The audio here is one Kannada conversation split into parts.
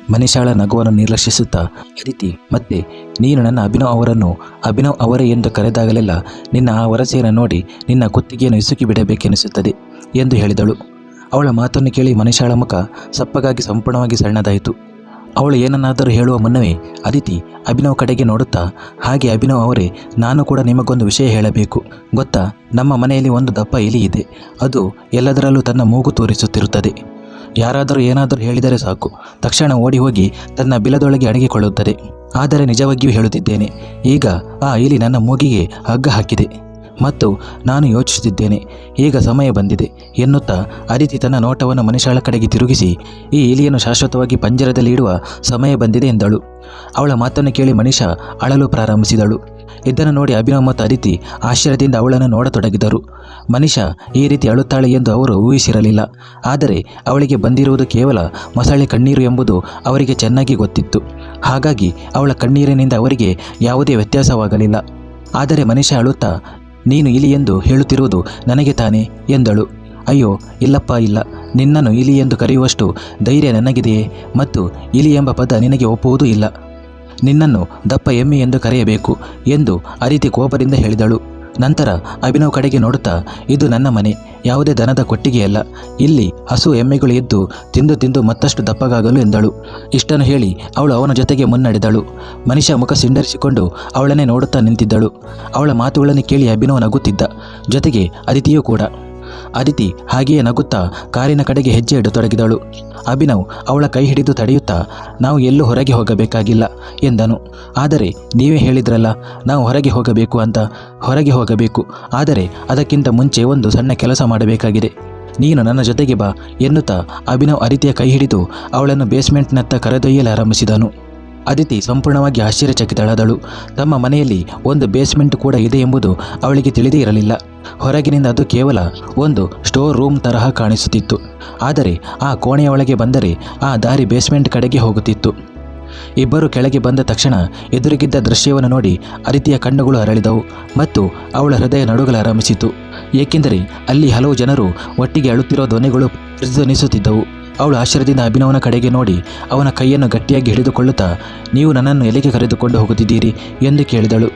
ಮನಿಷಾಳ ನಗುವನ್ನು ನಿರ್ಲಕ್ಷಿಸುತ್ತಾ ಅದಿತಿ ಮತ್ತೆ ನೀನು ನನ್ನ ಅಭಿನವ್ ಅವರೇ ಎಂದು ಕರೆದಾಗಲೆಲ್ಲ ನಿನ್ನ ಆ ವರಸೆಯನ್ನು ನೋಡಿ ನಿನ್ನ ಕುತ್ತಿಗೆಯನ್ನು ಇಸುಕಿ ಬಿಡಬೇಕೆನಿಸುತ್ತದೆ ಎಂದು ಹೇಳಿದಳು. ಅವಳ ಮಾತನ್ನು ಕೇಳಿ ಮನಿಷಾಳ ಮುಖ ಸಪ್ಪಗಾಗಿ ಸಂಪೂರ್ಣವಾಗಿ ಸಣ್ಣದಾಯಿತು. ಅವಳು ಏನನ್ನಾದರೂ ಹೇಳುವ ಮುನ್ನವೇ ಅದಿತಿ ಅಭಿನವ್ ಕಡೆಗೆ ನೋಡುತ್ತಾ, ಹಾಗೆ ಅಭಿನವ್ ಅವರೇ, ನಾನು ಕೂಡ ನಿಮಗೊಂದು ವಿಷಯ ಹೇಳಬೇಕು. ಗೊತ್ತಾ, ನಮ್ಮ ಮನೆಯಲ್ಲಿ ಒಂದು ದಪ್ಪ ಇಲಿ ಇದೆ. ಅದು ಎಲ್ಲದರಲ್ಲೂ ತನ್ನ ಮೂಗು ತೋರಿಸುತ್ತಿರುತ್ತದೆ. ಯಾರಾದರೂ ಏನಾದರೂ ಹೇಳಿದರೆ ಸಾಕು, ತಕ್ಷಣ ಓಡಿ ಹೋಗಿ ತನ್ನ ಬಿಲದೊಳಗೆ ಅಡಗಿಕೊಳ್ಳುತ್ತದೆ. ಆದರೆ ನಿಜವಾಗಿಯೂ ಹೇಳುತ್ತಿದ್ದೇನೆ, ಈಗ ಆ ಇಲಿ ನನ್ನ ಮೂಗಿಗೆ ಹಗ್ಗ ಹಾಕಿದೆ ಮತ್ತು ನಾನು ಯೋಚಿಸುತ್ತಿದ್ದೇನೆ, ಈಗ ಸಮಯ ಬಂದಿದೆ ಎನ್ನುತ್ತಾ ಅದಿತಿ ತನ್ನ ನೋಟವನ್ನು ಮನಿಷಾಳ ಕಡೆಗೆ ತಿರುಗಿಸಿ, ಈ ಇಲಿಯನ್ನು ಶಾಶ್ವತವಾಗಿ ಪಂಜರದಲ್ಲಿ ಇಡುವ ಸಮಯ ಬಂದಿದೆ ಎಂದಳು. ಅವಳ ಮಾತನ್ನು ಕೇಳಿ ಮನಿಷಾ ಅಳಲು ಪ್ರಾರಂಭಿಸಿದಳು. ಇದನ್ನು ನೋಡಿ ಅಭಿನವ್ ಮತ್ತು ಅದಿತಿ ಆಶ್ಚರ್ಯದಿಂದ ಅವಳನ್ನು ನೋಡತೊಡಗಿದರು. ಮನಿಷಾ ಈ ರೀತಿ ಅಳುತ್ತಾಳೆ ಎಂದು ಅವರು ಊಹಿಸಿರಲಿಲ್ಲ. ಆದರೆ ಅವಳಿಗೆ ಬಂದಿರುವುದು ಕೇವಲ ಮೊಸಳೆ ಕಣ್ಣೀರು ಎಂಬುದು ಅವರಿಗೆ ಚೆನ್ನಾಗಿ ಗೊತ್ತಿತ್ತು. ಹಾಗಾಗಿ ಅವಳ ಕಣ್ಣೀರಿನಿಂದ ಅವರಿಗೆ ಯಾವುದೇ ವ್ಯತ್ಯಾಸವಾಗಲಿಲ್ಲ. ಆದರೆ ಮನಿಷಾ ಅಳುತ್ತಾ, ನೀನು ಇಲಿ ಎಂದು ಹೇಳುತ್ತಿರುವುದು ನನಗೆ ತಾನೇ ಎಂದಳು. ಅಯ್ಯೋ ಇಲ್ಲಪ್ಪ, ಇಲ್ಲ. ನಿನ್ನನ್ನು ಇಲಿ ಎಂದು ಕರೆಯುವಷ್ಟು ಧೈರ್ಯ ನನಗಿದೆಯೇ? ಮತ್ತು ಇಲಿ ಎಂಬ ಪದ ನಿನಗೆ ಒಪ್ಪುವುದೂ ಇಲ್ಲ. ನಿನ್ನನ್ನು ದಪ್ಪ ಎಮ್ಮೆ ಎಂದು ಕರೆಯಬೇಕು ಎಂದು ಅದಿತಿ ಕೋಪದಿಂದ ಹೇಳಿದಳು. ನಂತರ ಅಭಿನವ್ ಕಡೆಗೆ ನೋಡುತ್ತಾ, ಇದು ನನ್ನ ಮನೆ, ಯಾವುದೇ ದನದ ಕೊಟ್ಟಿಗೆಯಲ್ಲ. ಇಲ್ಲಿ ಹಸು ಎಮ್ಮೆಗಳು ಎದ್ದು ತಿಂದು ಮತ್ತಷ್ಟು ದಪ್ಪಗಾಗಲು ಎಂದಳು. ಇಷ್ಟನ್ನು ಹೇಳಿ ಅವಳು ಅವನ ಜೊತೆಗೆ ಮುನ್ನಡೆದಳು. ಮನಿಷಾ ಮುಖ ಸಿಂಡರಿಸಿಕೊಂಡು ಅವಳನ್ನೇ ನೋಡುತ್ತಾ ನಿಂತಿದ್ದಳು. ಅವಳ ಮಾತುಗಳನ್ನು ಕೇಳಿ ಅಭಿನವ್ ನಗುತ್ತಿದ್ದ, ಜೊತೆಗೆ ಅದಿತಿಯೂ ಕೂಡ. ಅದಿತಿ ಹಾಗೆಯೇ ನಗುತ್ತಾ ಕಾರಿನ ಕಡೆಗೆ ಹೆಜ್ಜೆ ಇಡತೊಡಗಿದಳು. ಅಭಿನವ್ ಅವಳ ಕೈ ಹಿಡಿದು ತಡೆಯುತ್ತಾ, ನಾವು ಎಲ್ಲೂ ಹೊರಗೆ ಹೋಗಬೇಕಾಗಿಲ್ಲ ಎಂದನು. ಆದರೆ ನೀವೇ ಹೇಳಿದ್ರಲ್ಲ ನಾವು ಹೊರಗೆ ಹೋಗಬೇಕು ಅಂತ. ಹೊರಗೆ ಹೋಗಬೇಕು, ಆದರೆ ಅದಕ್ಕಿಂತ ಮುಂಚೆ ಒಂದು ಸಣ್ಣ ಕೆಲಸ ಮಾಡಬೇಕಾಗಿದೆ. ನೀನು ನನ್ನ ಜೊತೆಗೆ ಬಾ ಎನ್ನುತ್ತಾ ಅಭಿನವ್ ಅದಿತಿಯ ಕೈ ಹಿಡಿದು ಅವಳನ್ನು ಬೇಸ್ಮೆಂಟ್ನತ್ತ ಕರೆದೊಯ್ಯಲು ಆರಂಭಿಸಿದನು. ಅದಿತಿ ಸಂಪೂರ್ಣವಾಗಿ ಆಶ್ಚರ್ಯಚಕಿತಳಾದಳು. ತಮ್ಮ ಮನೆಯಲ್ಲಿ ಒಂದು ಬೇಸ್ಮೆಂಟ್ ಕೂಡ ಇದೆ ಎಂಬುದು ಅವಳಿಗೆ ತಿಳಿದೇ ಇರಲಿಲ್ಲ. ಹೊರಗಿನಿಂದ ಅದು ಕೇವಲ ಒಂದು ಸ್ಟೋರ್ ರೂಮ್ ತರಹ ಕಾಣಿಸುತ್ತಿತ್ತು. ಆದರೆ ಆ ಕೋಣೆಯ ಒಳಗೆ ಬಂದರೆ ಆ ದಾರಿ ಬೇಸ್ಮೆಂಟ್ ಕಡೆಗೆ ಹೋಗುತ್ತಿತ್ತು. ಇಬ್ಬರು ಕೆಳಗೆ ಬಂದ ತಕ್ಷಣ ಎದುರಿಗಿದ್ದ ದೃಶ್ಯವನ್ನು ನೋಡಿ ಅದಿತಿಯ ಕಣ್ಣುಗಳು ಅರಳಿದವು ಮತ್ತು ಅವಳ ಹೃದಯ ನಡುಗಲಾರಂಭಿಸಿತು. ಏಕೆಂದರೆ ಅಲ್ಲಿ ಹಲವು ಜನರು ಒಟ್ಟಿಗೆ ಅಳುತ್ತಿರುವ ಧ್ವನಿಗಳು ಪ್ರತಿಧ್ವನಿಸುತ್ತಿದ್ದವು. ಅವಳು ಆಶ್ಚರ್ಯದಿಂದ ಅಭಿನವನ ಕಡೆಗೆ ನೋಡಿ ಅವನ ಕೈಯನ್ನು ಗಟ್ಟಿಯಾಗಿ ಹಿಡಿದುಕೊಳ್ಳುತ್ತಾ, ನೀವು ನನ್ನನ್ನು ಎಲ್ಲಿಗೆ ಕರೆದುಕೊಂಡು ಹೋಗುತ್ತಿದ್ದೀರಿ ಎಂದು ಕೇಳಿದಳು.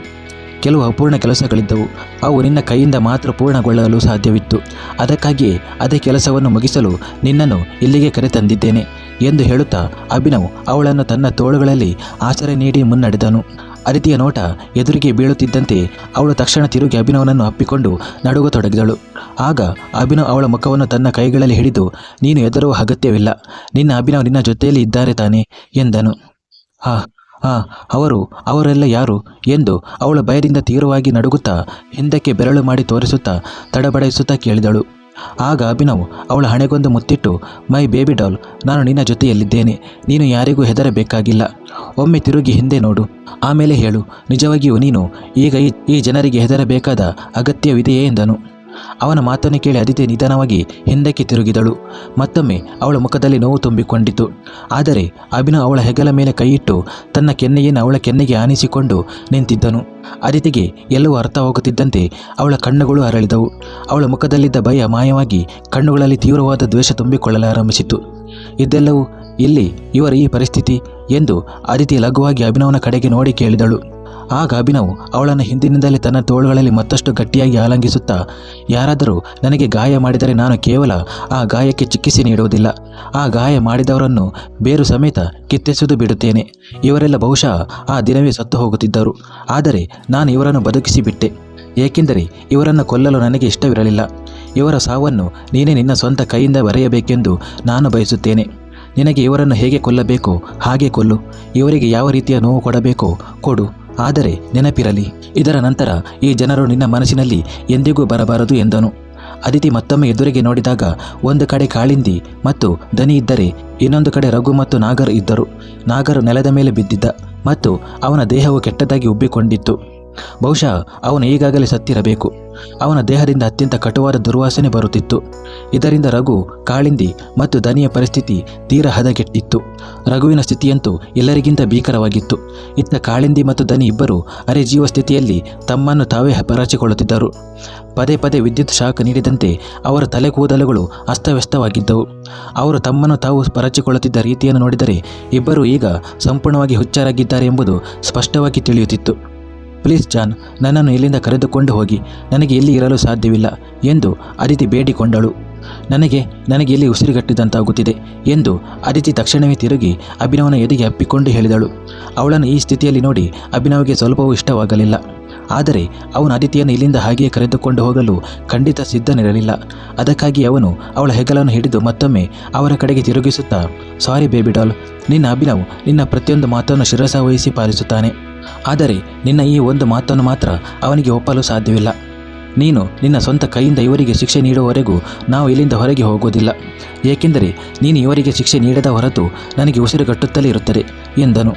ಕೆಲವು ಅಪೂರ್ಣ ಕೆಲಸಗಳಿದ್ದವು. ಅವು ನಿನ್ನ ಕೈಯಿಂದ ಮಾತ್ರ ಪೂರ್ಣಗೊಳ್ಳಲು ಸಾಧ್ಯವಿತ್ತು. ಅದಕ್ಕಾಗಿಯೇ ಅದೇ ಕೆಲಸವನ್ನು ಮುಗಿಸಲು ನಿನ್ನನ್ನು ಇಲ್ಲಿಗೆ ಕರೆತಂದಿದ್ದೇನೆ ಎಂದು ಹೇಳುತ್ತಾ ಅಭಿನವ್ ಅವಳನ್ನು ತನ್ನ ತೋಳುಗಳಲ್ಲಿ ಆಸರೆ ನೀಡಿ ಮುನ್ನಡೆದನು. ಅದಿತಿಯ ನೋಟ ಎದುರಿಗೆ ಬೀಳುತ್ತಿದ್ದಂತೆ ಅವಳು ತಕ್ಷಣ ತಿರುಗಿ ಅಭಿನವನನ್ನು ಅಪ್ಪಿಕೊಂಡು ನಡುಗತೊಡಗಿದಳು. ಆಗ ಅಭಿನವ್ ಅವಳ ಮುಖವನ್ನು ತನ್ನ ಕೈಗಳಲ್ಲಿ ಹಿಡಿದು, ನೀನು ಹೆದರುವ ಅಗತ್ಯವಿಲ್ಲ. ನಿನ್ನ ಅಭಿನವ್ ನಿನ್ನ ಜೊತೆಯಲ್ಲಿ ಇದ್ದಾರೆ ತಾನೆ ಎಂದನು. ಅವರೆಲ್ಲ ಯಾರು ಎಂದು ಅವಳ ಭಯದಿಂದ ತೀವ್ರವಾಗಿ ನಡುಗುತ್ತಾ ಹಿಂದಕ್ಕೆ ಬೆರಳು ಮಾಡಿ ತೋರಿಸುತ್ತಾ ತಡಬಡಿಸುತ್ತಾ ಕೇಳಿದಳು. ಆಗ ಅಭಿನವ್ ಅವಳ ಹಣೆಗೊಂದು ಮುತ್ತಿಟ್ಟು, ಮೈ ಬೇಬಿ ಡಾಲ್, ನಾನು ನಿನ್ನ ಜೊತೆಯಲ್ಲಿದ್ದೇನೆ. ನೀನು ಯಾರಿಗೂ ಹೆದರಬೇಕಾಗಿಲ್ಲ. ಒಮ್ಮೆ ತಿರುಗಿ ಹಿಂದೆ ನೋಡು, ಆಮೇಲೆ ಹೇಳು, ನಿಜವಾಗಿಯೂ ನೀನು ಈಗ ಈ ಜನರಿಗೆ ಹೆದರಬೇಕಾದ ಅಗತ್ಯವಿದೆಯೇ ಎಂದನು. ಅವನ ಮಾತನ್ನು ಕೇಳಿ ಅದಿತಿ ನಿಧಾನವಾಗಿ ಹಿಂದಕ್ಕೆ ತಿರುಗಿದಳು. ಮತ್ತೊಮ್ಮೆ ಅವಳ ಮುಖದಲ್ಲಿ ನೋವು ತುಂಬಿಕೊಂಡಿತು. ಆದರೆ ಅಭಿನವ್ ಅವಳ ಹೆಗಲ ಮೇಲೆ ಕೈಯಿಟ್ಟು ತನ್ನ ಕೆನ್ನೆಯನ್ನು ಅವಳ ಕೆನ್ನೆಗೆ ಆನಿಸಿಕೊಂಡು ನಿಂತಿದ್ದನು. ಅದಿತಿಗೆ ಎಲ್ಲವೂ ಅರ್ಥವಾಗುತ್ತಿದ್ದಂತೆ ಅವಳ ಕಣ್ಣುಗಳು ಅರಳಿದವು. ಅವಳ ಮುಖದಲ್ಲಿದ್ದ ಭಯ ಮಾಯವಾಗಿ ಕಣ್ಣುಗಳಲ್ಲಿ ತೀವ್ರವಾದ ದ್ವೇಷ ತುಂಬಿಕೊಳ್ಳಲಾರಂಭಿಸಿತು. ಇದೆಲ್ಲವೂ ಇಲ್ಲಿ ಇವರ ಈ ಪರಿಸ್ಥಿತಿ ಎಂದು ಅದಿತಿ ಲಘುವಾಗಿ ಅಭಿನವನ ಕಡೆಗೆ ನೋಡಿ ಕೇಳಿದಳು. ಆಗ ಅಭಿನವ್ ಅವಳನ್ನು ಹಿಂದಿನಿಂದಲೇ ತನ್ನ ತೋಳುಗಳಲ್ಲಿ ಮತ್ತಷ್ಟು ಗಟ್ಟಿಯಾಗಿ ಆಲಂಗಿಸುತ್ತಾ, ಯಾರಾದರೂ ನನಗೆ ಗಾಯ ಮಾಡಿದರೆ ನಾನು ಕೇವಲ ಆ ಗಾಯಕ್ಕೆ ಚಿಕಿತ್ಸೆ ನೀಡುವುದಿಲ್ಲ, ಆ ಗಾಯ ಮಾಡಿದವರನ್ನು ಬೇರು ಸಮೇತ ಕಿತ್ತೆಸೆದು ಬಿಡುತ್ತೇನೆ. ಇವರೆಲ್ಲ ಬಹುಶಃ ಆ ದಿನವೇ ಸತ್ತು ಹೋಗುತ್ತಿದ್ದರು. ಆದರೆ ನಾನು ಇವರನ್ನು ಬದುಕಿಸಿಬಿಟ್ಟೆ, ಏಕೆಂದರೆ ಇವರನ್ನು ಕೊಲ್ಲಲು ನನಗೆ ಇಷ್ಟವಿರಲಿಲ್ಲ. ಇವರ ಸಾವನ್ನು ನೀನೇ ನಿನ್ನ ಸ್ವಂತ ಕೈಯಿಂದ ಬರೆಯಬೇಕೆಂದು ನಾನು ಬಯಸುತ್ತೇನೆ. ನಿನಗೆ ಇವರನ್ನು ಹೇಗೆ ಕೊಲ್ಲಬೇಕೋ ಹಾಗೆ ಕೊಲ್ಲು. ಇವರಿಗೆ ಯಾವ ರೀತಿಯ ನೋವು ಕೊಡಬೇಕೋ ಕೊಡು. ಆದರೆ ನೆನಪಿರಲಿ, ಇದರ ನಂತರ ಈ ಜನರು ನಿನ್ನ ಮನಸ್ಸಿನಲ್ಲಿ ಎಂದಿಗೂ ಬರಬಾರದು ಎಂದನು. ಅದಿತಿ ಮತ್ತೊಮ್ಮೆ ಎದುರಿಗೆ ನೋಡಿದಾಗ ಒಂದು ಕಡೆ ಕಾಳಿಂದಿ ಮತ್ತು ದನಿ ಇದ್ದರೆ ಇನ್ನೊಂದು ಕಡೆ ರಘು ಮತ್ತು ನಾಗರ್ ಇದ್ದರು. ನಾಗರ್ ನೆಲದ ಮೇಲೆ ಬಿದ್ದಿದ್ದ ಮತ್ತು ಅವನ ದೇಹವು ಕೆಟ್ಟದಾಗಿ ಉಬ್ಬಿಕೊಂಡಿತ್ತು. ಬಹುಶಃ ಅವನು ಈಗಾಗಲೇ ಸತ್ತಿರಬೇಕು. ಅವನ ದೇಹದಿಂದ ಅತ್ಯಂತ ಕಟುವಾದ ದುರ್ವಾಸನೆ ಬರುತ್ತಿತ್ತು. ಇದರಿಂದ ರಘು, ಕಾಳಿಂದಿ ಮತ್ತು ದನಿಯ ಪರಿಸ್ಥಿತಿ ತೀರ ಹದಗೆಟ್ಟಿತ್ತು. ರಘುವಿನ ಸ್ಥಿತಿಯಂತೂ ಎಲ್ಲರಿಗಿಂತ ಭೀಕರವಾಗಿತ್ತು. ಇತ್ತ ಕಾಳಿಂದಿ ಮತ್ತು ದನಿ ಇಬ್ಬರು ಅರೆಜೀವ ಸ್ಥಿತಿಯಲ್ಲಿ ತಮ್ಮನ್ನು ತಾವೇ ಪರಾಚಿಕೊಳ್ಳುತ್ತಿದ್ದರು. ಪದೇ ಪದೇ ವಿದ್ಯುತ್ ಶಾಕ್ ನೀಡಿದಂತೆ ಅವರ ತಲೆ ಕೂದಲುಗಳು ಅಸ್ತವ್ಯಸ್ತವಾಗಿದ್ದವು. ಅವರು ತಮ್ಮನ್ನು ತಾವು ಪರಚಿಕೊಳ್ಳುತ್ತಿದ್ದ ರೀತಿಯನ್ನು ನೋಡಿದರೆ ಇಬ್ಬರು ಈಗ ಸಂಪೂರ್ಣವಾಗಿ ಹುಚ್ಚಾರಾಗಿದ್ದಾರೆ ಎಂಬುದು ಸ್ಪಷ್ಟವಾಗಿ ತಿಳಿಯುತ್ತಿತ್ತು. ಪ್ಲೀಸ್ ಜಾನ್, ನನ್ನನ್ನು ಇಲ್ಲಿಂದ ಕರೆದುಕೊಂಡು ಹೋಗಿ, ನನಗೆ ಇಲ್ಲಿ ಇರಲು ಸಾಧ್ಯವಿಲ್ಲ ಎಂದು ಅದಿತಿ ಬೇಡಿಕೊಂಡಳು. ನನಗೆ ಇಲ್ಲಿ ಉಸಿರುಗಟ್ಟಿದಂತಾಗುತ್ತಿದೆ ಎಂದು ಅದಿತಿ ತಕ್ಷಣವೇ ತಿರುಗಿ ಅಭಿನವನ ಎದೆಗೆ ಅಪ್ಪಿಕೊಂಡು ಹೇಳಿದಳು. ಅವಳನ್ನು ಈ ಸ್ಥಿತಿಯಲ್ಲಿ ನೋಡಿ ಅಭಿನವ್ಗೆ ಸ್ವಲ್ಪವೂ ಇಷ್ಟವಾಗಲಿಲ್ಲ. ಆದರೆ ಅವನು ಅದಿತಿಯನ್ನು ಇಲ್ಲಿಂದ ಹಾಗೆಯೇ ಕರೆದುಕೊಂಡು ಹೋಗಲು ಖಂಡಿತ ಸಿದ್ಧನಿರಲಿಲ್ಲ. ಅದಕ್ಕಾಗಿ ಅವನು ಅವಳ ಹೆಗಲನ್ನು ಹಿಡಿದು ಮತ್ತೊಮ್ಮೆ ಅವರ ಕಡೆಗೆ ತಿರುಗಿಸುತ್ತಾ, ಸಾರಿ ಬೇಬಿ ಡಾಲ್, ನಿನ್ನ ಅಭಿನವ್ ನಿನ್ನ ಪ್ರತಿಯೊಂದು ಮಾತನ್ನು ಶಿರಸಾವಹಿಸಿ ಪಾಲಿಸುತ್ತಾನೆ. ಆದರೆ ನಿನ್ನ ಈ ಒಂದು ಮಾತನ್ನು ಮಾತ್ರ ಅವನಿಗೆ ಒಪ್ಪಲು ಸಾಧ್ಯವಿಲ್ಲ. ನೀನು ನಿನ್ನ ಸ್ವಂತ ಕೈಯಿಂದ ಇವರಿಗೆ ಶಿಕ್ಷೆ ನೀಡುವವರೆಗೂ ನಾವು ಇಲ್ಲಿಂದ ಹೊರಗೆ ಹೋಗುವುದಿಲ್ಲ. ಏಕೆಂದರೆ ನೀನು ಇವರಿಗೆ ಶಿಕ್ಷೆ ನೀಡದ ಹೊರತು ನನಗೆ ಉಸಿರುಗಟ್ಟುತ್ತಲೇ ಇರುತ್ತದೆ ಎಂದನು.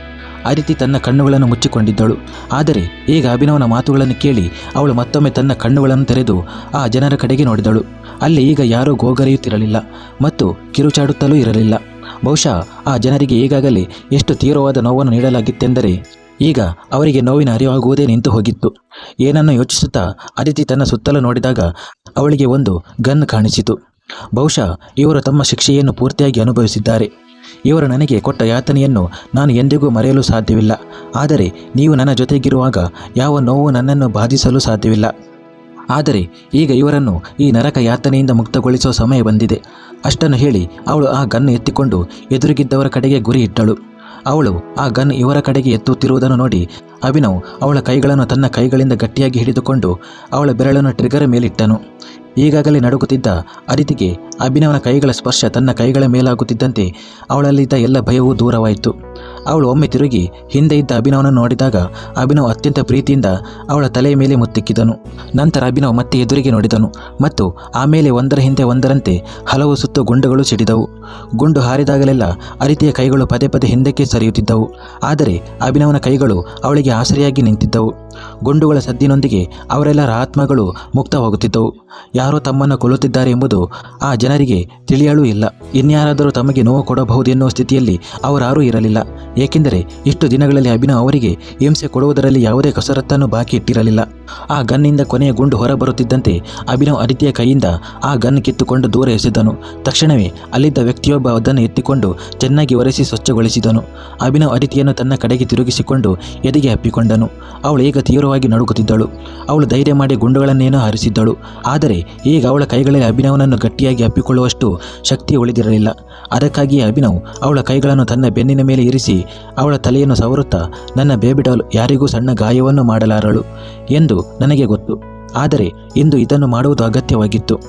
ಅದಿತಿ ತನ್ನ ಕಣ್ಣುಗಳನ್ನು ಮುಚ್ಚಿಕೊಂಡಿದ್ದಳು. ಆದರೆ ಈಗ ಅಭಿನವನ ಮಾತುಗಳನ್ನು ಕೇಳಿ ಅವಳು ಮತ್ತೊಮ್ಮೆ ತನ್ನ ಕಣ್ಣುಗಳನ್ನು ತೆರೆದು ಆ ಜನರ ಕಡೆಗೆ ನೋಡಿದಳು. ಅಲ್ಲಿ ಈಗ ಯಾರೂ ಗೋಗರೆಯುತ್ತಿರಲಿಲ್ಲ ಮತ್ತು ಕಿರುಚಾಡುತ್ತಲೂ ಇರಲಿಲ್ಲ. ಬಹುಶಃ ಆ ಜನರಿಗೆ ಈಗಾಗಲೇ ಎಷ್ಟು ತೀವ್ರವಾದ ನೋವನ್ನು ನೀಡಲಾಗಿತ್ತೆಂದರೆ ಈಗ ಅವರಿಗೆ ನೋವಿನ ಅರಿವಾಗುವುದೇ ನಿಂತು ಹೋಗಿತ್ತು. ಏನನ್ನು ಯೋಚಿಸುತ್ತಾ ಅದಿತಿ ತನ್ನ ಸುತ್ತಲೂ ನೋಡಿದಾಗ ಅವಳಿಗೆ ಒಂದು ಗನ್ ಕಾಣಿಸಿತು. ಬಹುಶಃ ಇವರು ತಮ್ಮ ಶಿಕ್ಷೆಯನ್ನು ಪೂರ್ತಿಯಾಗಿ ಅನುಭವಿಸಿದ್ದಾರೆ. ಇವರು ನನಗೆ ಕೊಟ್ಟ ಯಾತನೆಯನ್ನು ನಾನು ಎಂದಿಗೂ ಮರೆಯಲು ಸಾಧ್ಯವಿಲ್ಲ. ಆದರೆ ನೀವು ನನ್ನ ಜೊತೆಗಿರುವಾಗ ಯಾವ ನೋವು ನನ್ನನ್ನು ಬಾಧಿಸಲು ಸಾಧ್ಯವಿಲ್ಲ. ಆದರೆ ಈಗ ಇವರನ್ನು ಈ ನರಕ ಯಾತನೆಯಿಂದ ಮುಕ್ತಗೊಳಿಸುವ ಸಮಯ ಬಂದಿದೆ. ಅಷ್ಟನ್ನು ಹೇಳಿ ಅವಳು ಆ ಗನ್ ಎತ್ತಿಕೊಂಡು ಎದುರಿಗಿದ್ದವರ ಕಡೆಗೆ ಗುರಿ ಇಟ್ಟಳು. ಅವಳು ಆ ಗನ್ ಇವರ ಕಡೆಗೆ ಎತ್ತುತ್ತಿರುವುದನ್ನು ನೋಡಿ ಅಭಿನವ್ ಅವಳ ಕೈಗಳನ್ನು ತನ್ನ ಕೈಗಳಿಂದ ಗಟ್ಟಿಯಾಗಿ ಹಿಡಿದುಕೊಂಡು ಅವಳ ಬೆರಳನ್ನು ಟ್ರಿಗರ್ ಮೇಲಿಟ್ಟನು. ಈಗಾಗಲೇ ನಡುಗುತ್ತಿದ್ದ ಅದಿತಿಗೆ ಅಭಿನವನ ಕೈಗಳ ಸ್ಪರ್ಶ ತನ್ನ ಕೈಗಳ ಮೇಲಾಗುತ್ತಿದ್ದಂತೆ ಅವಳಲ್ಲಿದ್ದ ಎಲ್ಲ ಭಯವೂ ದೂರವಾಯಿತು. ಅವಳು ಒಮ್ಮೆ ತಿರುಗಿ ಹಿಂದೆ ಇದ್ದ ಅಭಿನವನನ್ನು ನೋಡಿದಾಗ ಅಭಿನವ್ ಅತ್ಯಂತ ಪ್ರೀತಿಯಿಂದ ಅವಳ ತಲೆಯ ಮೇಲೆ ಮುತ್ತಿಕ್ಕಿದನು. ನಂತರ ಅಭಿನವ್ ಮತ್ತೆ ಎದುರಿಗೆ ನೋಡಿದನು ಮತ್ತು ಆಮೇಲೆ ಒಂದರ ಹಿಂದೆ ಒಂದರಂತೆ ಹಲವು ಸುತ್ತು ಗುಂಡುಗಳು ಸಿಡಿದವು. ಗುಂಡು ಹಾರಿದಾಗಲೆಲ್ಲ ಅದಿತಿಯ ಕೈಗಳು ಪದೇ ಪದೇ ಹಿಂದಕ್ಕೆ ಸರಿಯುತ್ತಿದ್ದವು. ಆದರೆ ಅಭಿನವನ ಕೈಗಳು ಅವಳಿಗೆ ಆಸರೆಯಾಗಿ ನಿಂತಿದ್ದವು. ಗುಂಡುಗಳ ಸದ್ದಿನೊಂದಿಗೆ ಅವರೆಲ್ಲರ ಆತ್ಮಗಳು ಮುಕ್ತವಾಗುತ್ತಿದ್ದವು. ಯಾರೋ ತಮ್ಮನ್ನು ಕೊಲ್ಲುತ್ತಿದ್ದಾರೆ ಎಂಬುದು ಆ ಜನರಿಗೆ ತಿಳಿಯಲೂ ಇಲ್ಲ. ಇನ್ಯಾರಾದರೂ ತಮಗೆ ನೋವು ಕೊಡಬಹುದೆನ್ನುವ ಸ್ಥಿತಿಯಲ್ಲಿ ಅವರಾರೂ ಇರಲಿಲ್ಲ. ಏಕೆಂದರೆ ಇಷ್ಟು ದಿನಗಳಲ್ಲಿ ಅಭಿನವ್ ಅವರಿಗೆ ಹಿಂಸೆ ಕೊಡುವುದರಲ್ಲಿ ಯಾವುದೇ ಕಸರತ್ತನ್ನು ಬಾಕಿ ಇಟ್ಟಿರಲಿಲ್ಲ. ಆ ಗನ್ನಿಂದ ಕೊನೆಯ ಗುಂಡು ಹೊರಬರುತ್ತಿದ್ದಂತೆ ಅಭಿನವ್ ಅದಿತಿಯ ಕೈಯಿಂದ ಆ ಗನ್ ಕಿತ್ತುಕೊಂಡು ದೂರ ಎಸೆದನು. ತಕ್ಷಣವೇ ಅಲ್ಲಿದ್ದ ವ್ಯಕ್ತಿಯೊಬ್ಬ ಅದನ್ನು ಎತ್ತಿಕೊಂಡು ಚೆನ್ನಾಗಿ ಒರೆಸಿ ಸ್ವಚ್ಛಗೊಳಿಸಿದನು. ಅಭಿನವ್ ಅದಿತಿಯನ್ನು ತನ್ನ ಕಡೆಗೆ ತಿರುಗಿಸಿಕೊಂಡು ಎದೆಗೆ ಅಪ್ಪಿಕೊಂಡನು. ಅವಳು ಈಗ ತೀವ್ರವಾಗಿ ನಡುಗುತ್ತಿದ್ದಳು. ಅವಳು ಧೈರ್ಯ ಮಾಡಿ ಗುಂಡುಗಳನ್ನೇನೋ ಹಾರಿಸಿದ್ದಳು. ಆದರೆ ಈಗ ಅವಳ ಕೈಗಳಲ್ಲಿ ಅಭಿನವನನ್ನು ಗಟ್ಟಿಯಾಗಿ ಅಪ್ಪಿಕೊಳ್ಳುವಷ್ಟು ಶಕ್ತಿ ಉಳಿದಿರಲಿಲ್ಲ. ಅದಕ್ಕಾಗಿಯೇ ಅಭಿನವ್ ಅವಳ ಕೈಗಳನ್ನು ತನ್ನ ಬೆನ್ನಿನ ಮೇಲೆ ಇರಿಸಿ ಅವಳ ತಲೆಯನ್ನು ಸವರುತ್ತಾ, ನನ್ನ ಬೇಬಿ ಡಾಲ್ ಯಾರಿಗೂ ಸಣ್ಣ ಗಾಯವನ್ನು ಮಾಡಲಾರಳು ಎಂದು ನನಗೆ ಗೊತ್ತು. ಆದರೆ ಇಂದು ಇದನ್ನು ಮಾಡುವುದು ಅಗತ್ಯವಾಗಿತ್ತು.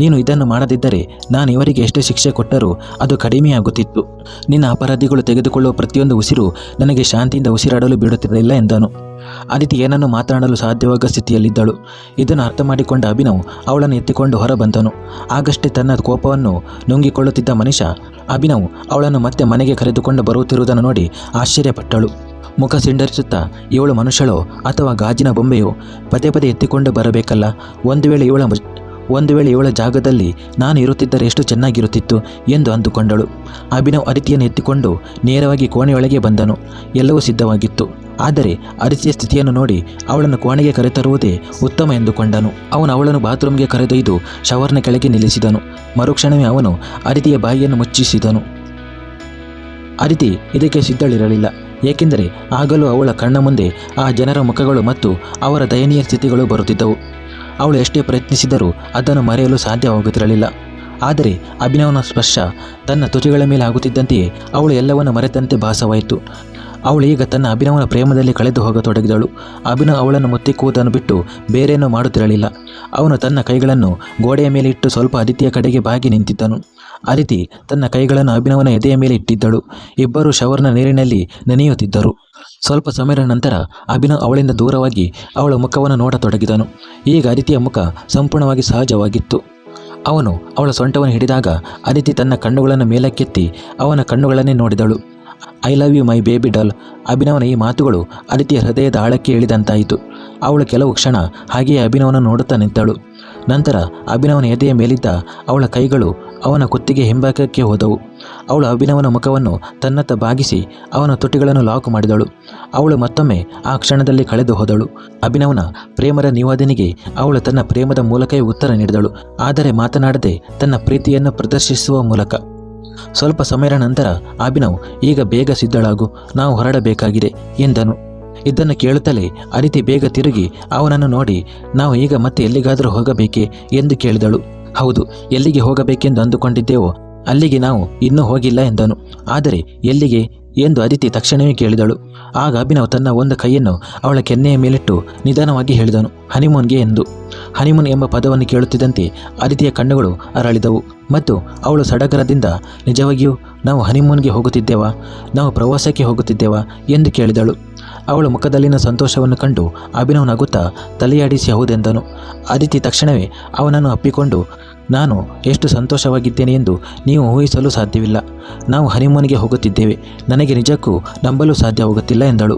ನೀನು ಇದನ್ನು ಮಾಡದಿದ್ದರೆ ನಾನು ಇವರಿಗೆ ಎಷ್ಟು ಶಿಕ್ಷೆ ಕೊಟ್ಟರೂ ಅದು ಕಡಿಮೆಯಾಗುತ್ತಿತ್ತು. ನಿನ್ನ ಅಪರಾಧಿಗಳು ತೆಗೆದುಕೊಳ್ಳುವ ಪ್ರತಿಯೊಂದು ಉಸಿರು ನನಗೆ ಶಾಂತಿಯಿಂದ ಉಸಿರಾಡಲು ಬಿಡುತ್ತಿರಲಿಲ್ಲ ಎಂದನು. ಅದಿತಿ ಏನನ್ನು ಮಾತನಾಡಲು ಸಾಧ್ಯವಾದ ಸ್ಥಿತಿಯಲ್ಲಿದ್ದಳು. ಇದನ್ನು ಅರ್ಥ ಮಾಡಿಕೊಂಡ ಅಭಿನವ್ ಅವಳನ್ನು ಎತ್ತಿಕೊಂಡು ಹೊರಬಂದನು. ಆಗಷ್ಟೇ ತನ್ನ ಕೋಪವನ್ನು ನುಂಗಿಕೊಳ್ಳುತ್ತಿದ್ದ ಮನುಷ್ಯ ಅಭಿನವ್ ಅವಳನ್ನು ಮತ್ತೆ ಮನೆಗೆ ಕರೆದುಕೊಂಡು ಬರುತ್ತಿರುವುದನ್ನು ನೋಡಿ ಆಶ್ಚರ್ಯಪಟ್ಟಳು. ಮುಖ ಸಿಂಡರಿಸುತ್ತಾ, ಇವಳು ಮನುಷ್ಯಳೋ ಅಥವಾ ಗಾಜಿನ ಬೊಂಬೆಯೋ? ಪದೇ ಪದೇ ಎತ್ತಿಕೊಂಡು ಬರಬೇಕಲ್ಲ. ಒಂದು ವೇಳೆ ಇವಳ ಜಾಗದಲ್ಲಿ ನಾನು ಇರುತ್ತಿದ್ದರೆ ಎಷ್ಟು ಚೆನ್ನಾಗಿರುತ್ತಿತ್ತು ಎಂದು ಅಂದುಕೊಂಡಳು. ಅಭಿನವ್ ಅದಿತಿಯನ್ನು ಎತ್ತಿಕೊಂಡು ನೇರವಾಗಿ ಕೋಣೆಯೊಳಗೆ ಬಂದನು. ಎಲ್ಲವೂ ಸಿದ್ಧವಾಗಿತ್ತು. ಆದರೆ ಅದಿತಿಯ ಸ್ಥಿತಿಯನ್ನು ನೋಡಿ ಅವಳನ್ನು ಕೋಣೆಗೆ ಕರೆತರುವುದೇ ಉತ್ತಮ ಎಂದುಕೊಂಡನು. ಅವನು ಅವಳನ್ನು ಬಾತ್ರೂಮ್ಗೆ ಕರೆದೊಯ್ದು ಶವರ್ನ ಕೆಳಗೆ ನಿಲ್ಲಿಸಿದನು. ಮರುಕ್ಷಣವೇ ಅವನು ಅದಿತಿಯ ಬಾಯಿಯನ್ನು ಮುಚ್ಚಿಸಿದನು. ಅದಿತಿ ಇದಕ್ಕೆ ಸಿದ್ಧಳಿರಲಿಲ್ಲ. ಏಕೆಂದರೆ ಆಗಲೂ ಅವಳ ಕಣ್ಣ ಮುಂದೆ ಆ ಜನರ ಮುಖಗಳು ಮತ್ತು ಅವರ ದಯನೀಯ ಸ್ಥಿತಿಗಳು ಬರುತ್ತಿದ್ದವು. ಅವಳು ಎಷ್ಟೇ ಪ್ರಯತ್ನಿಸಿದರೂ ಅದನ್ನು ಮರೆಯಲು ಸಾಧ್ಯವಾಗುತ್ತಿರಲಿಲ್ಲ. ಆದರೆ ಅಭಿನವನ ಸ್ಪರ್ಶ ತನ್ನ ತುಟಿಗಳ ಮೇಲೆ ಆಗುತ್ತಿದ್ದಂತೆಯೇ ಅವಳು ಎಲ್ಲವನ್ನು ಮರೆತಂತೆ ಭಾಸವಾಯಿತು. ಅವಳು ಈಗ ತನ್ನ ಅಭಿನವನ ಪ್ರೇಮದಲ್ಲಿ ಕಳೆದು ಹೋಗತೊಡಗಿದಳು. ಅಭಿನವ್ ಅವಳನ್ನು ಮುತ್ತಿಕ್ಕುವುದನ್ನು ಬಿಟ್ಟು ಬೇರೇನೂ ಮಾಡುತ್ತಿರಲಿಲ್ಲ. ಅವನು ತನ್ನ ಕೈಗಳನ್ನು ಗೋಡೆಯ ಮೇಲೆ ಇಟ್ಟು ಸ್ವಲ್ಪ ಅದಿತಿಯ ಕಡೆಗೆ ಬಾಗಿ ನಿಂತಿದ್ದನು. ಅದಿತಿ ತನ್ನ ಕೈಗಳನ್ನು ಅಭಿನವನ ಎದೆಯ ಮೇಲೆ ಇಟ್ಟಿದ್ದಳು. ಇಬ್ಬರು ಶವರ್ನ ನೀರಿನಲ್ಲಿ ನೆನೆಯುತ್ತಿದ್ದರು. ಸ್ವಲ್ಪ ಸಮಯದ ನಂತರ ಅಭಿನವ್ ಅವಳಿಂದ ದೂರವಾಗಿ ಅವಳ ಮುಖವನ್ನು ನೋಡತೊಡಗಿದನು. ಈಗ ಅದಿತಿಯ ಮುಖ ಸಂಪೂರ್ಣವಾಗಿ ಸಹಜವಾಗಿತ್ತು. ಅವನು ಅವಳ ಸೊಂಟವನ್ನು ಹಿಡಿದಾಗ ಅದಿತಿ ತನ್ನ ಕಣ್ಣುಗಳನ್ನು ಮೇಲಕ್ಕೆತ್ತಿ ಅವನ ಕಣ್ಣುಗಳನ್ನೇ ನೋಡಿದಳು. I love you my baby doll. ಅಭಿನವನ ಈ ಮಾತುಗಳು ಅದಿತಿಯ ಹೃದಯದ ಆಳಕ್ಕೆ ಇಳಿದಂತಾಯಿತು. ಅವಳು ಕೆಲವು ಕ್ಷಣ ಹಾಗೆಯೇ ಅಭಿನವನ ನೋಡುತ್ತಾ ನಿಂತಳು. ನಂತರ ಅಭಿನವನ ಎದೆಯ ಮೇಲಿದ್ದ ಅವಳ ಕೈಗಳು ಅವನ ಕುತ್ತಿಗೆ ಹಿಂಭಾಗಕ್ಕೆ ಹೋದವು. ಅವಳು ಅಭಿನವನ ಮುಖವನ್ನು ತನ್ನತ್ತ ಬಾಗಿಸಿ ಅವನ ತುಟಿಗಳನ್ನು ಲಾಕ್ ಮಾಡಿದಳು. ಅವಳು ಮತ್ತೊಮ್ಮೆ ಆ ಕ್ಷಣದಲ್ಲಿ ಕಳೆದು ಹೋದಳು. ಅಭಿನವನ ಪ್ರೇಮದ ನಿವಾದನೆಗೆ ಅವಳು ತನ್ನ ಪ್ರೇಮದ ಮೂಲಕವೇ ಉತ್ತರ ನೀಡಿದಳು, ಆದರೆ ಮಾತನಾಡದೆ ತನ್ನ ಪ್ರೀತಿಯನ್ನು ಪ್ರದರ್ಶಿಸುವ ಮೂಲಕ. ಸ್ವಲ್ಪ ಸಮಯದ ನಂತರ ಅಭಿನವ್, ಈಗ ಬೇಗ ಸಿದ್ಧಳಾಗು, ನಾವು ಹೊರಡಬೇಕಾಗಿದೆ ಎಂದನು. ಇದನ್ನು ಕೇಳುತ್ತಲೇ ಅದಿತಿ ಬೇಗ ತಿರುಗಿ ಅವನನ್ನು ನೋಡಿ, ನಾವು ಈಗ ಮತ್ತೆ ಎಲ್ಲಿಗಾದರೂ ಹೋಗಬೇಕೇ ಎಂದು ಕೇಳಿದಳು. ಹೌದು, ಎಲ್ಲಿಗೆ ಹೋಗಬೇಕೆಂದು ಅಂದುಕೊಂಡಿದ್ದೆವೋ ಅಲ್ಲಿಗೆ ನಾವು ಇನ್ನೂ ಹೋಗಿಲ್ಲ ಎಂದನು. ಆದರೆ ಎಲ್ಲಿಗೆ ಎಂದು ಅದಿತಿ ತಕ್ಷಣವೇ ಕೇಳಿದಳು. ಆಗ ಅಭಿನವ್ ತನ್ನ ಒಂದು ಕೈಯನ್ನು ಅವಳ ಕೆನ್ನೆಯ ಮೇಲಿಟ್ಟು ನಿಧಾನವಾಗಿ ಹೇಳಿದನು, ಹನಿಮೂನ್ಗೆ ಎಂದು. ಹನಿಮೂನ್ ಎಂಬ ಪದವನ್ನು ಕೇಳುತ್ತಿದ್ದಂತೆ ಅದಿತಿಯ ಕಣ್ಣುಗಳು ಅರಳಿದವು ಮತ್ತು ಅವಳು ಸಡಗರದಿಂದ, ನಿಜವಾಗಿಯೂ ನಾವು ಹನಿಮೂನ್ಗೆ ಹೋಗುತ್ತಿದ್ದೇವಾ, ನಾವು ಪ್ರವಾಸಕ್ಕೆ ಹೋಗುತ್ತಿದ್ದೇವಾ ಎಂದು ಕೇಳಿದಳು. ಅವಳ ಮುಖದಲ್ಲಿನ ಸಂತೋಷವನ್ನು ಕಂಡು ಅಭಿನವ್ ನಗುತ್ತಾ ತಲೆಯಾಡಿಸಿ ಹೌದೆಂದನು. ಅದಿತಿ ತಕ್ಷಣವೇ ಅವನನ್ನು ಅಪ್ಪಿಕೊಂಡು, ನಾನು ಎಷ್ಟು ಸಂತೋಷವಾಗಿದ್ದೇನೆ ಎಂದು ನೀವು ಊಹಿಸಲು ಸಾಧ್ಯವಿಲ್ಲ. ನಾವು ಹನಿಮೂನ್ಗೆ ಹೋಗುತ್ತಿದ್ದೇವೆ, ನನಗೆ ನಿಜಕ್ಕೂ ನಂಬಲು ಸಾಧ್ಯವಾಗುತ್ತಿಲ್ಲ ಎಂದಳು.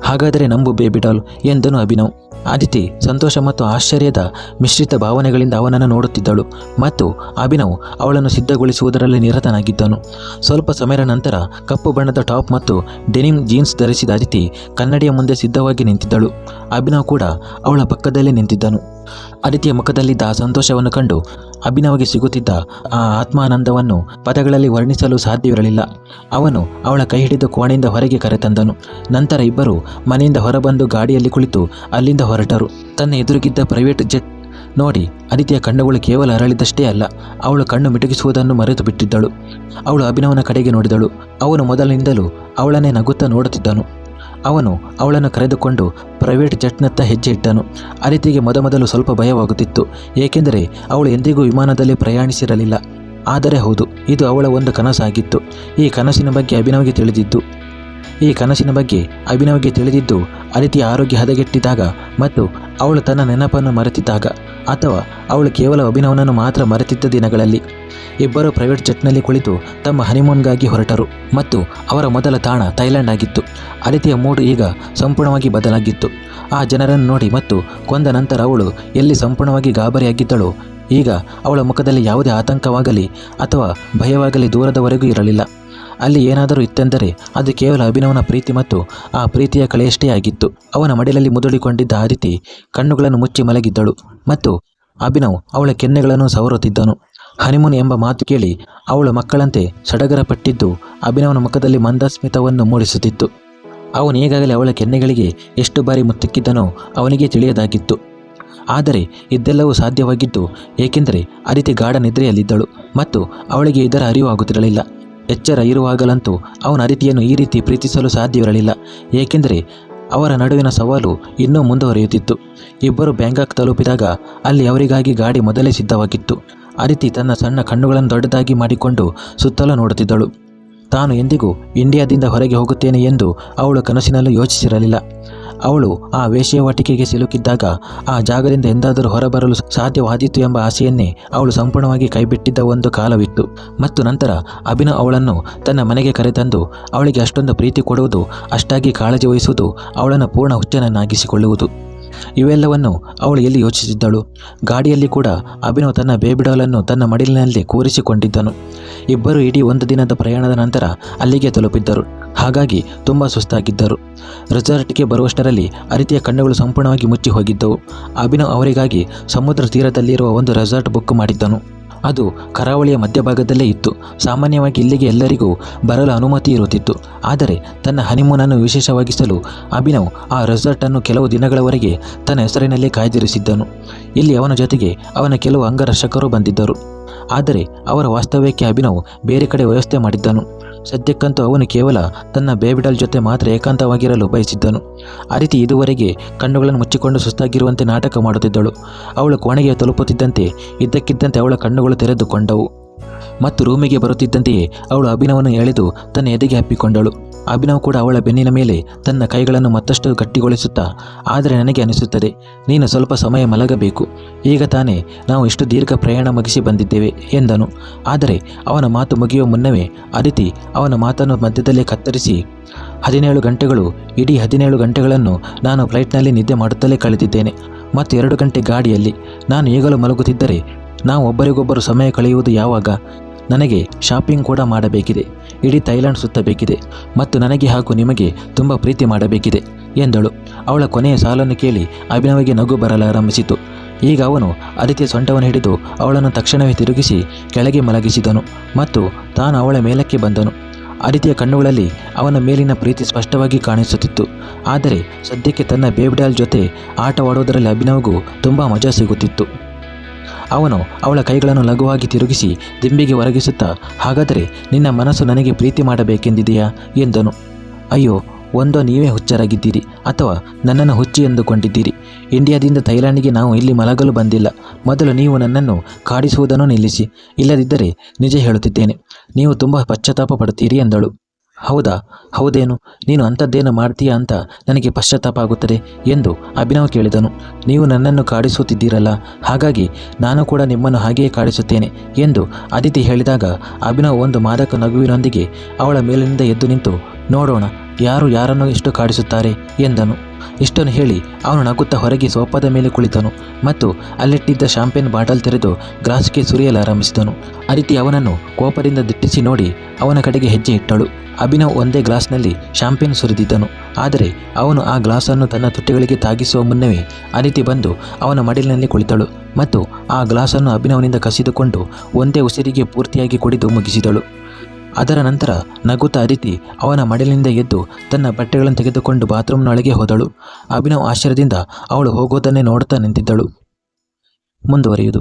ಹಾಗಾದರೆ ನಂಬು ಬೇಬಿ ಡಾಲ್ ಎಂದನು ಅಭಿನವ್. ಅದಿತಿ ಸಂತೋಷ ಮತ್ತು ಆಶ್ಚರ್ಯದ ಮಿಶ್ರಿತ ಭಾವನೆಗಳಿಂದ ಅವನನ್ನು ನೋಡುತ್ತಿದ್ದಳು ಮತ್ತು ಅಭಿನವ್ ಅವಳನ್ನು ಸಿದ್ಧಗೊಳಿಸುವುದರಲ್ಲಿ ನಿರತನಾಗಿದ್ದನು. ಸ್ವಲ್ಪ ಸಮಯದ ನಂತರ ಕಪ್ಪು ಬಣ್ಣದ ಟಾಪ್ ಮತ್ತು ಡೆನಿಮ್ ಜೀನ್ಸ್ ಧರಿಸಿದ ಅದಿತಿ ಕನ್ನಡಿಯ ಮುಂದೆ ಸಿದ್ಧವಾಗಿ ನಿಂತಿದ್ದಳು. ಅಭಿನವ್ ಕೂಡ ಅವಳ ಪಕ್ಕದಲ್ಲೇ ನಿಂತಿದ್ದನು. ಅದಿತಿಯ ಮುಖದಲ್ಲಿದ್ದ ಆ ಸಂತೋಷವನ್ನು ಕಂಡು ಅಭಿನವ್ಗೆ ಸಿಗುತ್ತಿದ್ದ ಆ ಆತ್ಮಾನಂದವನ್ನು ಪದಗಳಲ್ಲಿ ವರ್ಣಿಸಲು ಸಾಧ್ಯವಿರಲಿಲ್ಲ. ಅವನು ಅವಳ ಕೈ ಹಿಡಿದು ಕೋಣೆಯಿಂದ ಹೊರಗೆ ಕರೆತಂದನು. ನಂತರ ಇಬ್ಬರು ಮನೆಯಿಂದ ಹೊರಬಂದು ಗಾಡಿಯಲ್ಲಿ ಕುಳಿತು ಅಲ್ಲಿಂದ ಹೊರಟರು. ತನ್ನ ಎದುರಿಗಿದ್ದ ಪ್ರೈವೇಟ್ ಜೆಟ್ ನೋಡಿ ಅದಿತಿಯ ಕಣ್ಣುಗಳು ಕೇವಲ ಅರಳಿದಷ್ಟೇ ಅಲ್ಲ, ಅವಳು ಕಣ್ಣು ಮಿಟುಕಿಸುವುದನ್ನು ಮರೆತು ಬಿಟ್ಟಿದ್ದಳು. ಅವಳು ಅಭಿನವನ ಕಡೆಗೆ ನೋಡಿದಳು. ಅವನು ಮೊದಲಿನಿಂದಲೂ ಅವಳನ್ನೇ ನಗುತ್ತಾ ನೋಡುತ್ತಿದ್ದನು. ಅವನು ಅವಳನ್ನು ಕರೆದುಕೊಂಡು ಪ್ರೈವೇಟ್ ಜೆಟ್ನತ್ತ ಹೆಜ್ಜೆ ಇಟ್ಟನು. ಅದಿತಿಗೆ ಮೊದಮೊದಲು ಸ್ವಲ್ಪ ಭಯವಾಗುತ್ತಿತ್ತು, ಏಕೆಂದರೆ ಅವಳು ಎಂದಿಗೂ ವಿಮಾನದಲ್ಲಿ ಪ್ರಯಾಣಿಸಿರಲಿಲ್ಲ. ಆದರೆ ಹೌದು, ಇದು ಅವಳ ಒಂದು ಕನಸಾಗಿತ್ತು. ಈ ಕನಸಿನ ಬಗ್ಗೆ ಅಭಿನವ್ಗೆ ತಿಳಿದಿದ್ದು ಅದಿತಿಯ ಆರೋಗ್ಯ ಹದಗೆಟ್ಟಿದ್ದಾಗ ಮತ್ತು ಅವಳು ತನ್ನ ನೆನಪನ್ನು ಮರೆತಿದ್ದಾಗ, ಅಥವಾ ಅವಳು ಕೇವಲ ಅಭಿನವನನ್ನು ಮಾತ್ರ ಮರೆತಿದ್ದ ದಿನಗಳಲ್ಲಿ. ಇಬ್ಬರು ಪ್ರೈವೇಟ್ ಜೆಟ್ನಲ್ಲಿ ಕುಳಿತು ತಮ್ಮ ಹನಿಮೂನ್ಗಾಗಿ ಹೊರಟರು ಮತ್ತು ಅವರ ಮೊದಲ ತಾಣ ಥೈಲ್ಯಾಂಡ್ ಆಗಿತ್ತು. ಅದಿತಿಯ ಮೂಡ್ ಈಗ ಸಂಪೂರ್ಣವಾಗಿ ಬದಲಾಗಿತ್ತು. ಆ ಜನರನ್ನು ನೋಡಿ ಮತ್ತು ಕೊಂದ ನಂತರ ಅವಳು ಎಲ್ಲಿ ಸಂಪೂರ್ಣವಾಗಿ ಗಾಬರಿಯಾಗಿದ್ದಳೋ, ಈಗ ಅವಳ ಮುಖದಲ್ಲಿ ಯಾವುದೇ ಆತಂಕವಾಗಲಿ ಅಥವಾ ಭಯವಾಗಲಿ ದೂರದವರೆಗೂ ಇರಲಿಲ್ಲ. ಅಲ್ಲಿ ಏನಾದರೂ ಇತ್ತೆಂದರೆ ಅದು ಕೇವಲ ಅಭಿನವನ ಪ್ರೀತಿ ಮತ್ತು ಆ ಪ್ರೀತಿಯ ಕಳೆಯಷ್ಟೇ ಆಗಿತ್ತು. ಅವನ ಮಡಿಲಲ್ಲಿ ಮುದುಡಿಕೊಂಡಿದ್ದ ಅದಿತಿ ಕಣ್ಣುಗಳನ್ನು ಮುಚ್ಚಿ ಮಲಗಿದ್ದಳು ಮತ್ತು ಅಭಿನವ್ ಅವಳ ಕೆನ್ನೆಗಳನ್ನು ಸವರುತ್ತಿದ್ದನು. ಹನಿಮೂನ್ ಎಂಬ ಮಾತು ಕೇಳಿ ಅವಳು ಮಕ್ಕಳಂತೆ ಸಡಗರ ಪಟ್ಟಿದ್ದು ಅಭಿನವನ ಮುಖದಲ್ಲಿ ಮಂದಸ್ಮಿತವನ್ನು ಮೂಡಿಸುತ್ತಿತ್ತು. ಅವನು ಈಗಾಗಲೇ ಅವಳ ಕೆನ್ನೆಗಳಿಗೆ ಎಷ್ಟು ಬಾರಿ ಮುತ್ತಿಕ್ಕಿದ್ದನೋ ಅವನಿಗೆ ತಿಳಿಯದಾಗಿತ್ತು. ಆದರೆ ಇದೆಲ್ಲವೂ ಸಾಧ್ಯವಾಗಿದ್ದು ಏಕೆಂದರೆ ಅದಿತಿ ಗಾಢ ನಿದ್ರೆಯಲ್ಲಿದ್ದಳು ಮತ್ತು ಅವಳಿಗೆ ಇದರ ಅರಿವು ಆಗುತ್ತಿರಲಿಲ್ಲ. ಎಚ್ಚರ ಇರುವಾಗಲಂತೂ ಅವನ ಅದಿತಿಯನ್ನು ಈ ರೀತಿ ಪ್ರೀತಿಸಲು ಸಾಧ್ಯವಿರಲಿಲ್ಲ, ಏಕೆಂದರೆ ಅವರ ನಡುವಿನ ಸವಾಲು ಇನ್ನೂ ಮುಂದುವರಿಯುತ್ತಿತ್ತು. ಇಬ್ಬರು ಬ್ಯಾಂಕಾಕ್ ತಲುಪಿದಾಗ ಅಲ್ಲಿ ಅವರಿಗಾಗಿ ಗಾಡಿ ಮೊದಲೇ ಸಿದ್ಧವಾಗಿತ್ತು. ಅದಿತಿ ತನ್ನ ಸಣ್ಣ ಕಣ್ಣುಗಳನ್ನು ದೊಡ್ಡದಾಗಿ ಮಾಡಿಕೊಂಡು ಸುತ್ತಲೂ ನೋಡುತ್ತಿದ್ದಳು. ತಾನು ಎಂದಿಗೂ ಇಂಡಿಯಾದಿಂದ ಹೊರಗೆ ಹೋಗುತ್ತೇನೆ ಎಂದು ಅವಳು ಕನಸಿನಲ್ಲೂ ಯೋಚಿಸಿರಲಿಲ್ಲ. ಅವಳು ಆ ವೇಶ್ಯಾವಾಟಿಕೆಗೆ ಸಿಲುಕಿದ್ದಾಗ ಆ ಜಾಗದಿಂದ ಎಂದಾದರೂ ಹೊರಬರಲು ಸಾಧ್ಯವಾದೀತು ಎಂಬ ಆಸೆಯನ್ನೇ ಅವಳು ಸಂಪೂರ್ಣವಾಗಿ ಕೈಬಿಟ್ಟಿದ್ದ ಒಂದು ಕಾಲವಿತ್ತು. ಮತ್ತು ನಂತರ ಅಭಿನವ್ ಅವಳನ್ನು ತನ್ನ ಮನೆಗೆ ಕರೆತಂದು ಅವಳಿಗೆ ಅಷ್ಟೊಂದು ಪ್ರೀತಿ ಕೊಡುವುದು, ಅಷ್ಟಾಗಿ ಕಾಳಜಿ ವಹಿಸುವುದು, ಅವಳನ್ನು ಪೂರ್ಣ ಹುಚ್ಚನನ್ನಾಗಿಸಿಕೊಳ್ಳುವುದು, ಇವೆಲ್ಲವನ್ನು ಅವಳು ಎಲ್ಲಿ ಯೋಚಿಸಿದ್ದಳು? ಗಾಡಿಯಲ್ಲಿ ಕೂಡ ಅಭಿನವ್ ತನ್ನ ಬೇಬಿ ಡಾಲನ್ನು ತನ್ನ ಮಡಿಲಿನಲ್ಲಿ ಕೂರಿಸಿಕೊಂಡಿದ್ದನು. ಇಬ್ಬರು ಇಡೀ ಒಂದು ದಿನದ ಪ್ರಯಾಣದ ನಂತರ ಅಲ್ಲಿಗೆ ತಲುಪಿದ್ದರು. ಹಾಗಾಗಿ ತುಂಬ ಸುಸ್ತಾಗಿದ್ದರು. ರೆಸಾರ್ಟ್ಗೆ ಬರುವಷ್ಟರಲ್ಲಿ ಅದಿತಿಯ ಕಣ್ಣುಗಳು ಸಂಪೂರ್ಣವಾಗಿ ಮುಚ್ಚಿ ಹೋಗಿದ್ದವು. ಅಭಿನವ್ ಅವರಿಗಾಗಿ ಸಮುದ್ರ ತೀರದಲ್ಲಿರುವ ಒಂದು ರೆಸಾರ್ಟ್ ಬುಕ್ ಮಾಡಿದ್ದನು. ಅದು ಕರಾವಳಿಯ ಮಧ್ಯಭಾಗದಲ್ಲೇ ಇತ್ತು. ಸಾಮಾನ್ಯವಾಗಿ ಇಲ್ಲಿಗೆ ಎಲ್ಲರಿಗೂ ಬರಲು ಅನುಮತಿ ಇರುತ್ತಿತ್ತು. ಆದರೆ ತನ್ನ ಹನಿಮೂನನ್ನು ವಿಶೇಷವಾಗಿಸಲು ಅಭಿನವ್ ಆ ರೆಸಾರ್ಟನ್ನು ಕೆಲವು ದಿನಗಳವರೆಗೆ ತನ್ನ ಹೆಸರಿನಲ್ಲೇ ಕಾಯ್ದಿರಿಸಿದ್ದನು. ಇಲ್ಲಿ ಅವನ ಜೊತೆಗೆ ಅವನ ಕೆಲವು ಅಂಗರಕ್ಷಕರು ಬಂದಿದ್ದರು. ಆದರೆ ಅವರ ವಾಸ್ತವ್ಯಕ್ಕೆ ಅಭಿನವ್ ಬೇರೆ ಕಡೆ ವ್ಯವಸ್ಥೆ ಮಾಡಿದ್ದನು. ಸದ್ಯಕ್ಕಂತೂ ಅವನು ಕೇವಲ ತನ್ನ ಬೇಬಿಡಾಲ್ ಜೊತೆ ಮಾತ್ರ ಏಕಾಂತವಾಗಿರಲು ಬಯಸಿದ್ದನು. ಅದಿತಿ ಇದುವರೆಗೆ ಕಣ್ಣುಗಳನ್ನು ಮುಚ್ಚಿಕೊಂಡು ಸುಸ್ತಾಗಿರುವಂತೆ ನಾಟಕ ಮಾಡುತ್ತಿದ್ದಳು. ಅವಳು ಕೋಣೆಗೆ ತಲುಪುತ್ತಿದ್ದಂತೆ ಇದ್ದಕ್ಕಿದ್ದಂತೆ ಅವಳ ಕಣ್ಣುಗಳು ತೆರೆದುಕೊಂಡವು ಮತ್ತು ರೂಮಿಗೆ ಬರುತ್ತಿದ್ದಂತೆಯೇ ಅವಳು ಅಭಿನವನು ಎಳೆದು ತನ್ನ ಎದೆಗೆ ಹಪ್ಪಿಕೊಂಡಳು. ಅಭಿನವ್ ಕೂಡ ಅವಳ ಬೆನ್ನಿನ ಮೇಲೆ ತನ್ನ ಕೈಗಳನ್ನು ಮತ್ತಷ್ಟು ಗಟ್ಟಿಗೊಳಿಸುತ್ತಾ, ಆದರೆ ನನಗೆ ಅನಿಸುತ್ತದೆ ನೀನು ಸ್ವಲ್ಪ ಸಮಯ ಮಲಗಬೇಕು. ಈಗ ತಾನೇ ನಾವು ಇಷ್ಟು ದೀರ್ಘ ಪ್ರಯಾಣ ಮುಗಿಸಿ ಬಂದಿದ್ದೇವೆ ಎಂದನು. ಆದರೆ ಅವನ ಮಾತು ಮುಗಿಯುವ ಮುನ್ನವೇ ಅದಿತಿ ಅವನ ಮಾತನ್ನು ಮಧ್ಯದಲ್ಲೇ ಕತ್ತರಿಸಿ, 17 ಗಂಟೆಗಳು, ಇಡೀ 17 ಗಂಟೆಗಳನ್ನು ನಾನು ಫ್ಲೈಟ್ನಲ್ಲಿ ನಿದ್ದೆ ಮಾಡುತ್ತಲೇ ಕಳೆದಿದ್ದೇನೆ ಮತ್ತು 2 ಗಂಟೆ ಗಾಡಿಯಲ್ಲಿ. ನಾನು ಈಗಲೂ ಮಲಗುತ್ತಿದ್ದರೆ ನಾವು ಒಬ್ಬರಿಗೊಬ್ಬರು ಸಮಯ ಕಳೆಯುವುದು ಯಾವಾಗ? ನನಗೆ ಶಾಪಿಂಗ್ ಕೂಡ ಮಾಡಬೇಕಿದೆ, ಇಡೀ ಥೈಲ್ಯಾಂಡ್ ಸುತ್ತಬೇಕಿದೆ ಮತ್ತು ನನಗೆ ಹಾಗೂ ನಿಮಗೆ ತುಂಬ ಪ್ರೀತಿ ಮಾಡಬೇಕಿದೆ ಎಂದಳು. ಅವಳ ಕೊನೆಯ ಸಾಲನ್ನು ಕೇಳಿ ಅಭಿನವ್ಗೆ ನಗು ಬರಲಾರಂಭಿಸಿತು. ಈಗ ಅವನು ಅದಿತಿಯ ಸೊಂಟವನ್ನು ಹಿಡಿದು ಅವಳನ್ನು ತಕ್ಷಣವೇ ತಿರುಗಿಸಿ ಕೆಳಗೆ ಮಲಗಿಸಿದನು ಮತ್ತು ತಾನು ಅವಳ ಮೇಲಕ್ಕೆ ಬಂದನು. ಅದಿತಿಯ ಕಣ್ಣುಗಳಲ್ಲಿ ಅವನ ಮೇಲಿನ ಪ್ರೀತಿ ಸ್ಪಷ್ಟವಾಗಿ ಕಾಣಿಸುತ್ತಿತ್ತು. ಆದರೆ ಸದ್ಯಕ್ಕೆ ತನ್ನ ಬೇಬಿಡಾಲ್ ಜೊತೆ ಆಟವಾಡುವುದರಲ್ಲಿ ಅಭಿನವ್ಗೂ ತುಂಬ ಮಜಾ ಸಿಗುತ್ತಿತ್ತು. ಅವನು ಅವಳ ಕೈಗಳನ್ನು ಲಘುವಾಗಿ ತಿರುಗಿಸಿ ದಿಂಬಿಗೆ ಒರಗಿಸುತ್ತಾ, ಹಾಗಾದರೆ ನಿನ್ನ ಮನಸ್ಸು ನನಗೆ ಪ್ರೀತಿ ಮಾಡಬೇಕೆಂದಿದೆಯಾ ಎಂದನು. ಅಯ್ಯೋ, ಒಂದೋ ನೀವೇ ಹುಚ್ಚರಾಗಿದ್ದೀರಿ ಅಥವಾ ನನ್ನನ್ನು ಹುಚ್ಚಿ ಎಂದುಕೊಂಡಿದ್ದೀರಿ. ಇಂಡಿಯಾದಿಂದ ಥೈಲ್ಯಾಂಡಿಗೆ ನಾವು ಇಲ್ಲಿ ಮಲಗಲು ಬಂದಿಲ್ಲ. ಮೊದಲು ನೀವು ನನ್ನನ್ನು ಕಾಡಿಸುವುದನ್ನು ನಿಲ್ಲಿಸಿ, ಇಲ್ಲದಿದ್ದರೆ ನಿಜ ಹೇಳುತ್ತಿದ್ದೇನೆ, ನೀವು ತುಂಬ ಪಶ್ಚಾತ್ತಾಪ ಪಡುತ್ತೀರಿ ಎಂದಳು. ಹೌದಾ? ಹೌದೇನು? ನೀನು ಅಂಥದ್ದೇನು ಮಾಡ್ತೀಯಾ ಅಂತ ನನಗೆ ಪಶ್ಚಾತ್ತಾಪ ಆಗುತ್ತದೆ ಎಂದು ಅಭಿನವ್ ಕೇಳಿದನು. ನೀವು ನನ್ನನ್ನು ಕಾಡಿಸುತ್ತಿದ್ದೀರಲ್ಲ, ಹಾಗಾಗಿ ನಾನು ಕೂಡ ನಿಮ್ಮನ್ನು ಹಾಗೆಯೇ ಕಾಡಿಸುತ್ತೇನೆ ಎಂದು ಅದಿತಿ ಹೇಳಿದಾಗ ಅಭಿನವ್ ಒಂದು ಮಾದಕ ನಗುವಿನೊಂದಿಗೆ ಅವಳ ಮೇಲಿನಿಂದ ಎದ್ದು ನಿಂತು, ನೋಡೋಣ ಯಾರು ಯಾರನ್ನು ಎಷ್ಟು ಕಾಡಿಸುತ್ತಾರೆ ಎಂದನು. ಇಷ್ಟನ್ನು ಹೇಳಿ ಅವನು ನಗುತ್ತಾ ಹೊರಗೆ ಸೋಫಾದ ಮೇಲೆ ಕುಳಿತನು ಮತ್ತು ಅಲ್ಲಿಟ್ಟಿದ್ದ ಶಾಂಪೇನ್ ಬಾಟಲ್ ತೆರೆದು ಗ್ಲಾಸ್ಗೆ ಸುರಿಯಲಾರಂಭಿಸಿದನು. ಅದಿತಿ ಅವನನ್ನು ಕೋಪದಿಂದ ದಿಟ್ಟಿಸಿ ನೋಡಿ ಅವನ ಕಡೆಗೆ ಹೆಜ್ಜೆ ಇಟ್ಟಳು. ಅಭಿನವ್ ಒಂದೇ ಗ್ಲಾಸ್ನಲ್ಲಿ ಶಾಂಪೇನ್ ಸುರಿದಿದ್ದನು. ಆದರೆ ಅವನು ಆ ಗ್ಲಾಸನ್ನು ತನ್ನ ತುಟಿಗಳಿಗೆ ತಾಗಿಸುವ ಮುನ್ನವೇ ಅದಿತಿ ಬಂದು ಅವನ ಮಡಿಲಿನಲ್ಲಿ ಕುಳಿತಳು ಮತ್ತು ಆ ಗ್ಲಾಸನ್ನು ಅಭಿನವ್ನಿಂದ ಕಸಿದುಕೊಂಡು ಒಂದೇ ಉಸಿರಿಗೆ ಪೂರ್ತಿಯಾಗಿ ಕುಡಿದು ಮುಗಿಸಿದಳು. ಅದರ ನಂತರ ನಗುತ್ತಾ ಅದಿತಿ ಅವನ ಮಡಿಲಿನಿಂದ ಎದ್ದು ತನ್ನ ಬಟ್ಟೆಗಳನ್ನು ತೆಗೆದುಕೊಂಡು ಬಾತ್ರೂಮ್ನೊಳಗೆ ಹೋದಳು. ಅಭಿನವ್ ಆಶ್ಚರ್ಯದಿಂದ ಅವಳು ಹೋಗೋದನ್ನೇ ನೋಡುತ್ತಾ ನಿಂತಿದ್ದಳು. ಮುಂದುವರಿಯುವುದು.